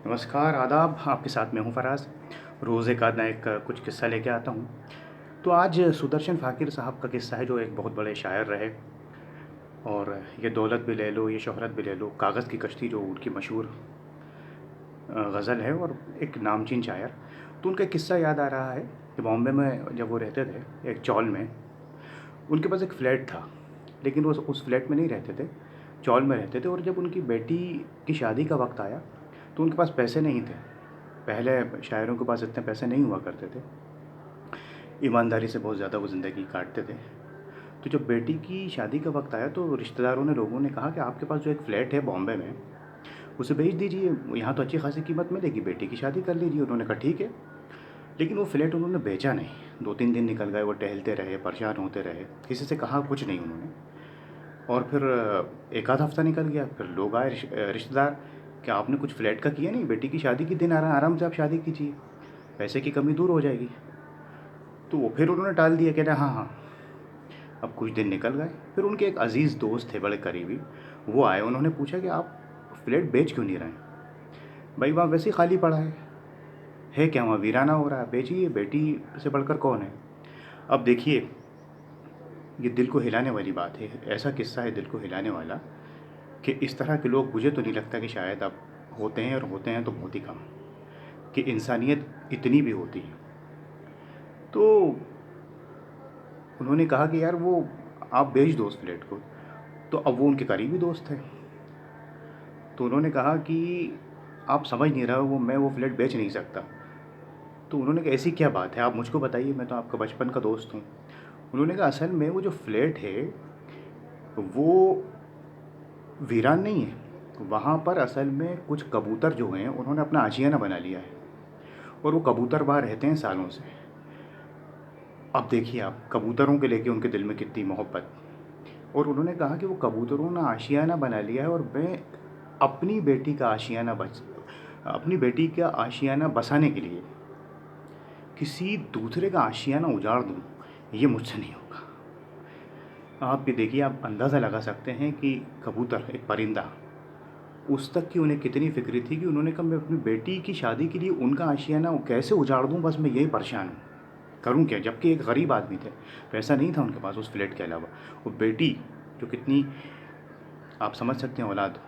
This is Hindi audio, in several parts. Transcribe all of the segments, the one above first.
नमस्कार, आदाब। आपके साथ मैं हूँ फराज। रोज़ एक आध ना एक कुछ किस्सा लेके आता हूँ। तो आज सुदर्शन फ़ाकिर साहब का किस्सा है, जो एक बहुत बड़े शायर रहे। और ये दौलत भी ले लो, ये शोहरत भी ले लो, कागज़ की कश्ती जो उनकी मशहूर गज़ल है, और एक नामचीन शायर। तो उनका एक किस्सा याद आ रहा है कि बॉम्बे में जब वो रहते थे, एक चौल में उनके पास एक फ़्लैट था। लेकिन वो उस फ्लैट में नहीं रहते थे, चौल में रहते थे। और जब उनकी बेटी की शादी का वक्त आया तो उनके पास पैसे नहीं थे। पहले शायरों के पास इतने पैसे नहीं हुआ करते थे, ईमानदारी से बहुत ज़्यादा वो ज़िंदगी काटते थे। तो जब बेटी की शादी का वक्त आया तो रिश्तेदारों ने, लोगों ने कहा कि आपके पास जो एक फ़्लैट है बॉम्बे में, उसे बेच दीजिए, यहाँ तो अच्छी खासी कीमत मिलेगी, बेटी की शादी कर लीजिए। उन्होंने कहा ठीक है। लेकिन वो फ्लैट उन्होंने बेचा नहीं। 2-3 दिन निकल गए, वो टहलते रहे, परेशान होते रहे, किसी से कहा कुछ नहीं उन्होंने। और फिर एक आध हफ्ता निकल गया, फिर लोग आए रिश्तेदार, कि आपने कुछ फ्लैट का किया नहीं, बेटी की शादी के दिन आराम से आप शादी कीजिए, पैसे की कमी दूर हो जाएगी। तो वो फिर उन्होंने टाल दिया, कहते हाँ हाँ। अब कुछ दिन निकल गए, फिर उनके एक अजीज़ दोस्त थे, बड़े करीबी, वो आए। उन्होंने पूछा कि आप फ्लैट बेच क्यों नहीं रहे हैं? भाई वहाँ वैसे ही खाली पड़ा है क्या वहाँ वीराना हो रहा है? बेचिए, बेटी से बढ़कर कौन है? अब देखिए, ये दिल को हिलाने वाली बात है। ऐसा किस्सा है दिल को हिलाने वाला, कि इस तरह के लोग मुझे तो नहीं लगता कि शायद अब होते हैं, और होते हैं तो बहुत ही कम, कि इंसानियत इतनी भी होती है। तो उन्होंने कहा कि यार वो, आप बेच दो उस फ्लैट को। तो अब वो उनके करीबी दोस्त थे। तो उन्होंने कहा कि आप समझ नहीं रहे हो, मैं वो फ्लैट बेच नहीं सकता। तो उन्होंने कहा ऐसी क्या बात है, आप मुझको बताइए, मैं तो आपका बचपन का दोस्त हूँ। उन्होंने कहा असल में वो जो फ्लैट है वो वीरान नहीं है। वहाँ पर असल में कुछ कबूतर जो हैं, उन्होंने अपना आशियाना बना लिया है, और वो कबूतर वहाँ रहते हैं सालों से। अब देखिए आप, कबूतरों के लेके उनके दिल में कितनी मोहब्बत। और उन्होंने कहा कि वो कबूतरों ने आशियाना बना लिया है, और मैं अपनी बेटी का आशियाना अपनी बेटी का आशियाना बसाने के लिए किसी दूसरे का आशियाना उजाड़ दूँ, ये मुझसे नहीं होगा। आप ये देखिए, आप अंदाज़ा लगा सकते हैं कि कबूतर, एक परिंदा, उस तक की उन्हें कितनी फ़िक्र थी कि उन्होंने कहा मैं अपनी बेटी की शादी के लिए उनका आशियाना कैसे उजाड़ दूँ, बस मैं यही परेशान हूँ, करूँ क्या? जबकि एक गरीब आदमी थे, पैसा नहीं था उनके पास उस फ्लैट के अलावा। वो बेटी जो कितनी, आप समझ सकते हैं, औलाद।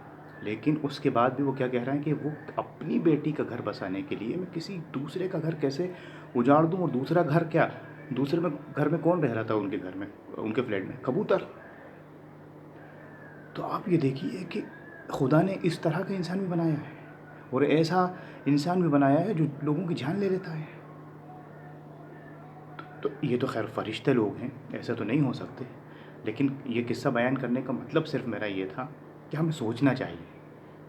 लेकिन उसके बाद भी वो क्या कह रहे हैं कि वो अपनी बेटी का घर बसाने के लिए मैं किसी दूसरे का घर कैसे उजाड़ दूँ। और दूसरा घर क्या, दूसरे में घर में कौन रह रहा था उनके घर में, उनके फ्लैट में? कबूतर। तो आप ये देखिए कि खुदा ने इस तरह का इंसान भी बनाया है, और ऐसा इंसान भी बनाया है जो लोगों की जान ले लेता है। तो ये तो खैर फरिश्ते लोग हैं, ऐसा तो नहीं हो सकते। लेकिन ये किस्सा बयान करने का मतलब सिर्फ मेरा ये था कि हमें सोचना चाहिए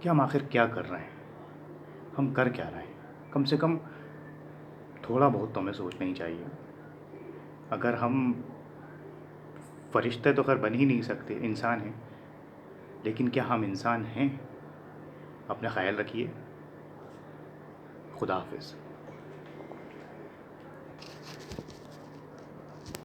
कि हम आखिर क्या कर रहे हैं, हम कर क्या रहे हैं। कम से कम थोड़ा बहुत तो हमें सोचना ही चाहिए। अगर हम, फरिश्ते तो खैर बन ही नहीं सकते, इंसान हैं, लेकिन क्या हम इंसान हैं? अपना ख्याल रखिए। खुदा हाफिज़।